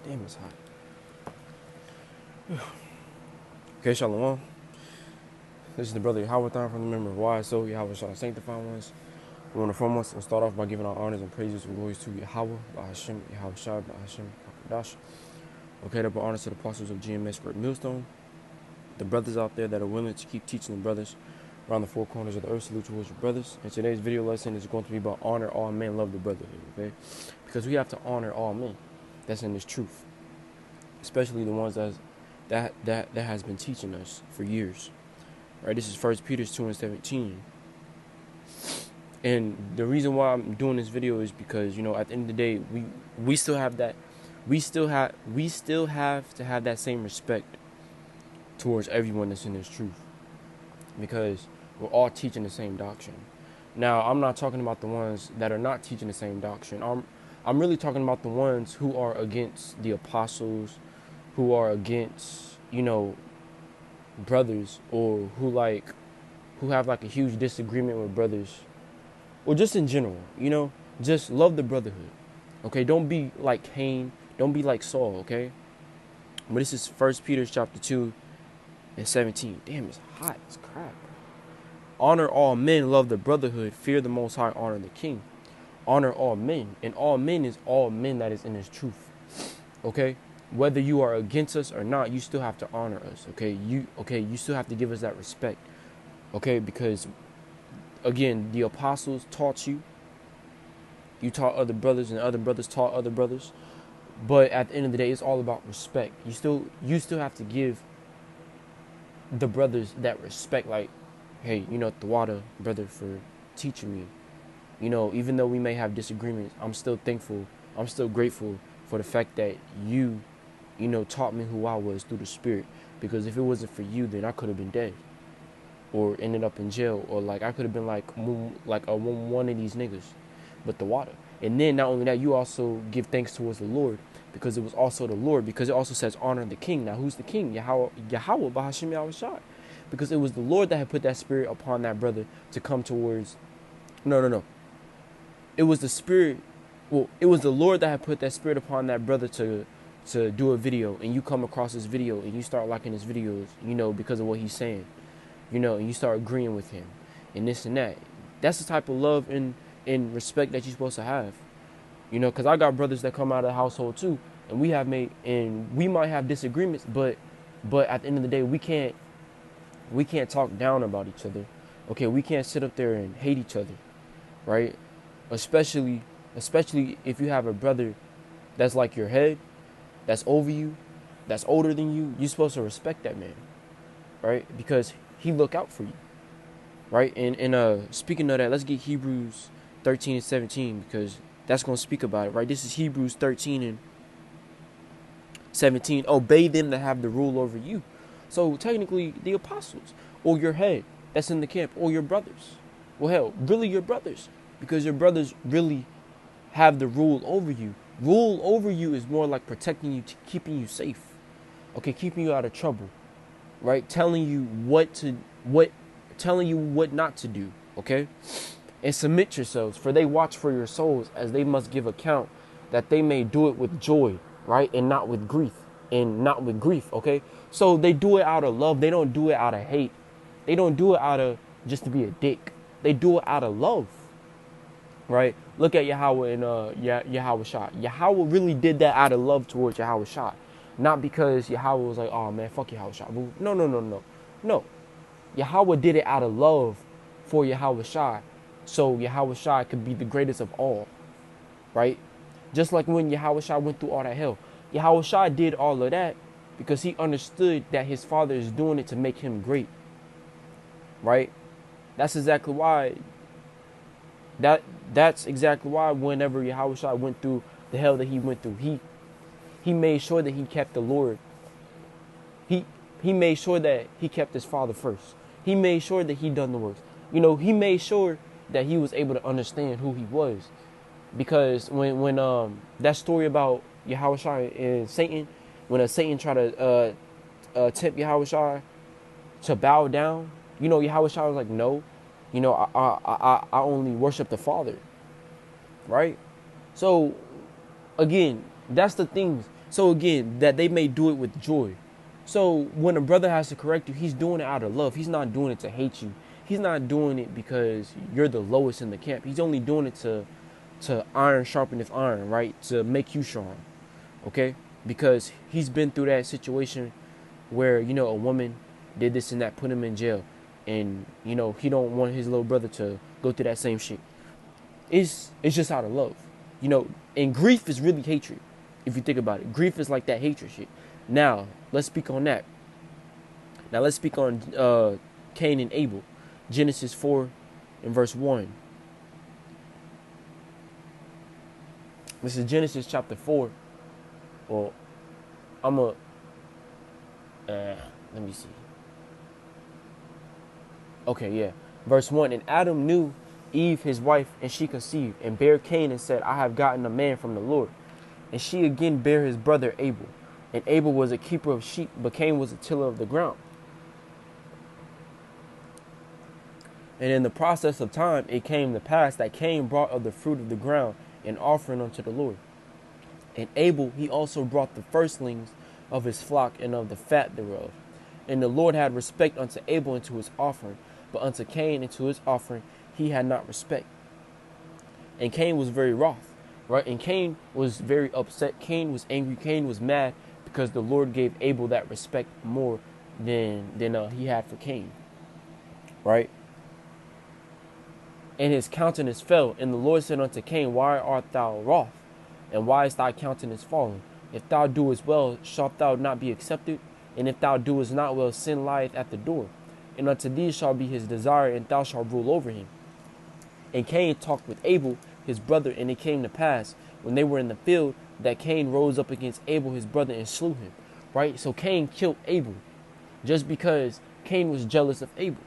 Damn, it's hot. Okay, Shalom. This is the brother Yahweh from the member of Why So Yahweh shall sanctify ones. We want to foremost and start off by giving our honors and praises and glories to Yahweh, by Hashem, Yahweh Shai, by Hashem, Dash. Okay, double honors to the apostles of GMS Great Millstone, the brothers out there that are willing to keep teaching the brothers around the four corners of the earth. Salute towards your brothers. And today's video lesson is going to be about honor all men, love the brotherhood. Okay, because we have to honor all men. That's in this truth, especially the ones that has been teaching us for years. Right, this is 1 Peter 2:17. And the reason why I'm doing this video is because, you know, at the end of the day, we still have to have that same respect towards everyone that's in this truth, because we're all teaching the same doctrine. Now, I'm not talking about the ones that are not teaching the same doctrine. I'm really talking about the ones who are against the apostles, who are against, you know, brothers, or who have like a huge disagreement with brothers, or just in general, you know, just love the brotherhood. Okay, don't be like Cain, don't be like Saul. Okay, but this is 1 Peter chapter 2:17. Damn, it's hot. It's crap. Honor all men, love the brotherhood, fear the Most High, honor the King. Honor all men, and all men is all men that is in His truth. Okay, whether you are against us or not, you still have to honor us. Okay, you still have to give us that respect. Okay, because again, the apostles taught you. You taught other brothers, and other brothers taught other brothers. But at the end of the day, it's all about respect. You still have to give the brothers that respect. Like, hey, you know, Tawada, brother, for teaching me. You know, even though we may have disagreements, I'm still thankful. I'm still grateful for the fact that you know, taught me who I was through the Spirit. Because if it wasn't for you, then I could have been dead, or ended up in jail, or like I could have been like one of these niggas. But the water. And then not only that, you also give thanks towards the Lord, because it was also the Lord, because it also says honor the King. Now who's the King? Yahweh by Hashem Yahweh Shai. Because it was the Lord that had put that spirit upon that brother to come towards. No. It was the spirit. Well, it was the Lord that had put that spirit upon that brother to do a video, and you come across this video and you start liking his videos, you know, because of what he's saying, you know, and you start agreeing with him and this and that. That's the type of love and respect that you're supposed to have, you know, because I got brothers that come out of the household too, and we might have disagreements, but at the end of the day, we can't talk down about each other. Okay, we can't sit up there and hate each other, right? Especially if you have a brother that's like your head, that's over you, that's older than you. You're supposed to respect that man, right? Because he look out for you, right? And speaking of that, let's get Hebrews 13:17, because that's going to speak about it, right? This is Hebrews 13:17. Obey them that have the rule over you. So technically, the apostles, or your head that's in the camp, or your brothers. Well, hell, really your brothers, because your brothers really have the rule over you. Rule over you is more like protecting you, keeping you safe. Okay, keeping you out of trouble, right? Telling you what not to do. Okay, and submit yourselves, for they watch for your souls, as they must give account, that they may do it with joy, right, and not with grief, Okay, so they do it out of love. They don't do it out of hate. They don't do it out of just to be a dick. They do it out of love. Right? Look at Yahweh and Yahweh Shai. Yahweh really did that out of love towards Yahweh Shai. Not because Yahweh was like, oh man, fuck Yahweh Shai. No. Yahweh did it out of love for Yahweh Shai, so Yahweh Shai could be the greatest of all. Right? Just like when Yahweh Shai went through all that hell. Yahweh Shai did all of that because he understood that his father is doing it to make him great. Right? That's exactly why whenever Yahweh Shai went through the hell that he went through, he made sure that he kept the Lord. He made sure that he kept his father first. He made sure that he done the works. You know, he made sure that he was able to understand who he was. Because when that story about Yahweh Shai and Satan, when Satan tried to tempt Yahweh Shai to bow down, you know, Yahweh Shai was like, no. You know, I only worship the Father, right? So, again, that's the things. So again, that they may do it with joy. So when a brother has to correct you, he's doing it out of love. He's not doing it to hate you. He's not doing it because you're the lowest in the camp. He's only doing it to iron sharpeneth iron, right? To make you strong. Okay? Because he's been through that situation where, a woman did this and that, put him in jail. And, he don't want his little brother to go through that same shit. It's just out of love. And grief is really hatred. If you think about it, grief is like that hatred shit. Now, let's speak on that. Now, let's speak on Cain and Abel. Genesis 4 and verse 1. This is Genesis chapter 4. Well, let me see. Okay, yeah. Verse 1. And Adam knew Eve, his wife, and she conceived, and bare Cain, and said, I have gotten a man from the Lord. And she again bare his brother Abel. And Abel was a keeper of sheep, but Cain was a tiller of the ground. And in the process of time, it came to pass that Cain brought of the fruit of the ground an offering unto the Lord. And Abel, he also brought the firstlings of his flock and of the fat thereof. And the Lord had respect unto Abel and to his offering, but unto Cain and to his offering he had not respect. And Cain was very wroth, right? And Cain was very upset. Cain was angry. Cain was mad because the Lord gave Abel that respect more than he had for Cain, right? And his countenance fell. And the Lord said unto Cain, why art thou wroth? And why is thy countenance fallen? If thou doest well, shalt thou not be accepted? And if thou doest not well, sin lieth at the door. And unto thee shall be his desire, and thou shalt rule over him. And Cain talked with Abel, his brother, and it came to pass, when they were in the field, that Cain rose up against Abel, his brother, and slew him. Right? So Cain killed Abel just because Cain was jealous of Abel.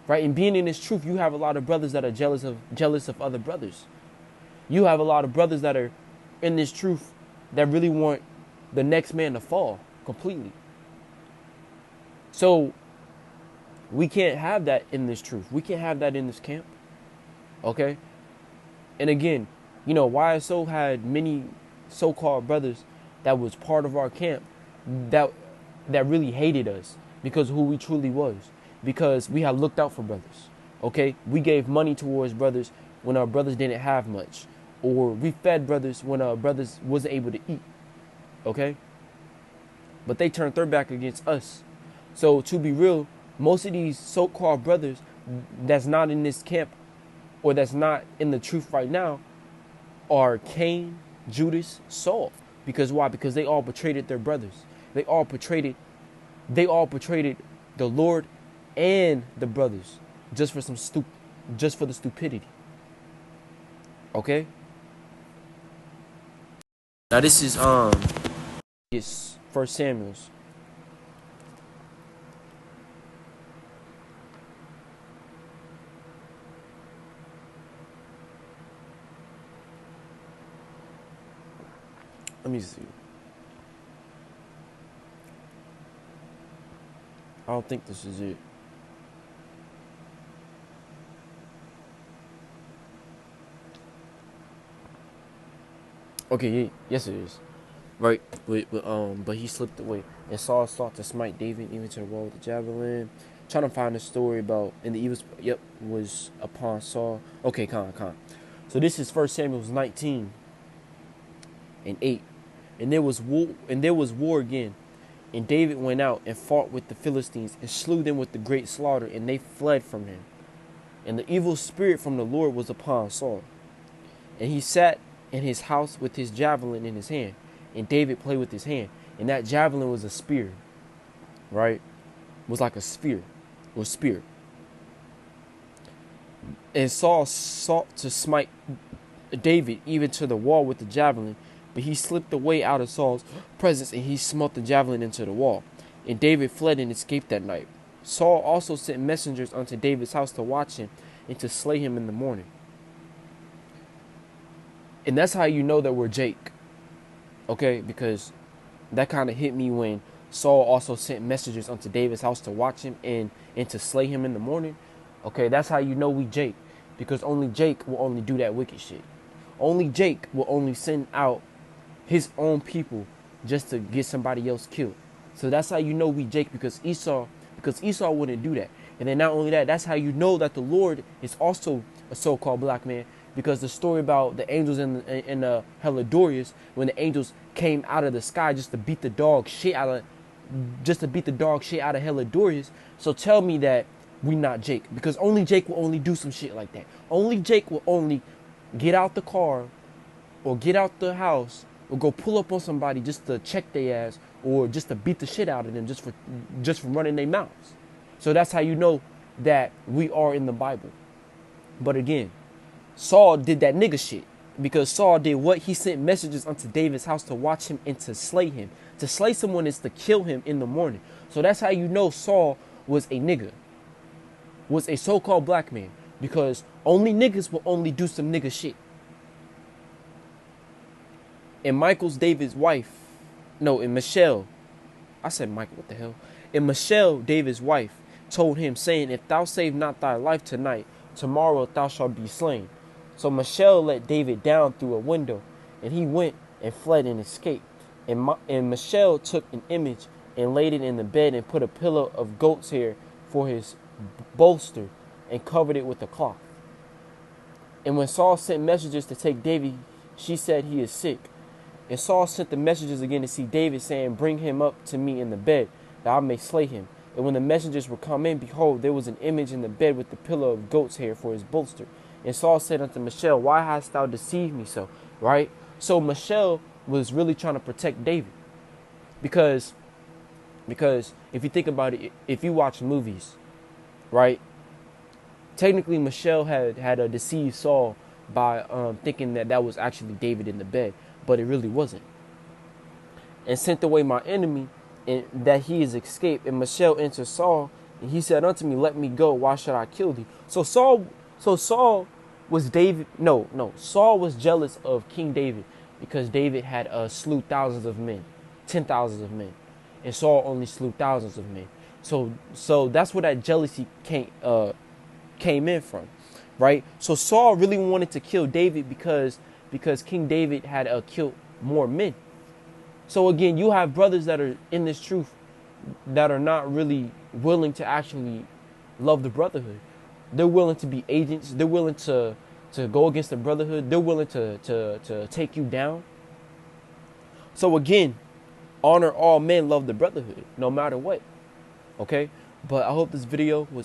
Right? And being in this truth, you have a lot of brothers that are jealous of other brothers. You have a lot of brothers that are in this truth that really want the next man to fall completely. So we can't have that in this truth. We can't have that in this camp. Okay? And again, YSO had many so-called brothers that was part of our camp that really hated us because of who we truly was. Because we had looked out for brothers. Okay? We gave money towards brothers when our brothers didn't have much. Or we fed brothers when our brothers wasn't able to eat. Okay? But they turned their back against us. So to be real, most of these so-called brothers that's not in this camp or that's not in the truth right now are Cain, Judas, Saul. Because why? Because they all betrayed their brothers. They all betrayed the Lord and the brothers just for the stupidity. Okay? Now this is it's 1 Samuel's. Let me see. I don't think this is it. Okay, yeah, yes it is. Right, but he slipped away. And Saul sought to smite David even to the wall with the javelin. Trying to find a story about, and the evil, was upon Saul. Okay, con. So this is 1 Samuel 19 and 8. And there was war again. And David went out and fought with the Philistines and slew them with the great slaughter, and they fled from him. And the evil spirit from the Lord was upon Saul. And he sat in his house with his javelin in his hand. And David played with his hand. And that javelin was a spear. Right? It was like a spear. Or spear. And Saul sought to smite David even to the wall with the javelin. But he slipped away out of Saul's presence, and he smote the javelin into the wall. And David fled and escaped that night. Saul also sent messengers unto David's house to watch him and to slay him in the morning. And that's how you know that we're Jake. Okay? Because that kind of hit me when Saul also sent messengers unto David's house to watch him and to slay him in the morning. Okay? That's how you know we Jake. Because only Jake will only do that wicked shit. Only Jake will only send out his own people just to get somebody else killed. So that's how you know we Jake, because Esau wouldn't do that. And then not only that, that's how you know that the Lord is also a so-called black man, because the story about the angels in Helladorius, when the angels came out of the sky just to beat the dog shit out of Helladorius. So tell me that we not Jake, because only Jake will only do some shit like that. Only Jake will only get out the car or get out the house or go pull up on somebody just to check their ass, or just to beat the shit out of them just for running their mouths. So that's how you know that we are in the Bible. But again, Saul did that nigga shit, because Saul did what? He sent messages unto David's house to watch him and to slay him. To slay someone is to kill him in the morning. So that's how you know Saul was a nigga, was a so-called black man, because only niggas will only do some nigga shit. And Michelle, I said Michael, what the hell? And Michelle, David's wife, told him, saying, if thou save not thy life tonight, tomorrow thou shalt be slain. So Michelle let David down through a window, and he went and fled and escaped. And Michelle took an image and laid it in the bed and put a pillow of goat's hair for his bolster and covered it with a cloth. And when Saul sent messengers to take David, she said, he is sick. And Saul sent the messengers again to see David, saying, bring him up to me in the bed, that I may slay him. And when the messengers were come in, behold, there was an image in the bed with the pillow of goat's hair for his bolster. And Saul said unto Michelle, why hast thou deceived me so? Right? So Michelle was really trying to protect David. Because if you think about it, if you watch movies, right? Technically, Michelle had deceived Saul by thinking that was actually David in the bed, but it really wasn't. And sent away my enemy, and that he is escaped. And Michelle answered Saul, and he said unto me, let me go. Why should I kill thee? So Saul was Saul was jealous of King David, because David had slew thousands of men, 10,000s of men, and Saul only slew thousands of men. So that's where that jealousy came in from, right? So Saul really wanted to kill David because King David had killed more men. So again, you have brothers that are in this truth that are not really willing to actually love the brotherhood. They're willing to be agents. They're willing to go against the brotherhood. They're willing to take you down. So again, honor all men, love the brotherhood, no matter what. Okay? But I hope this video was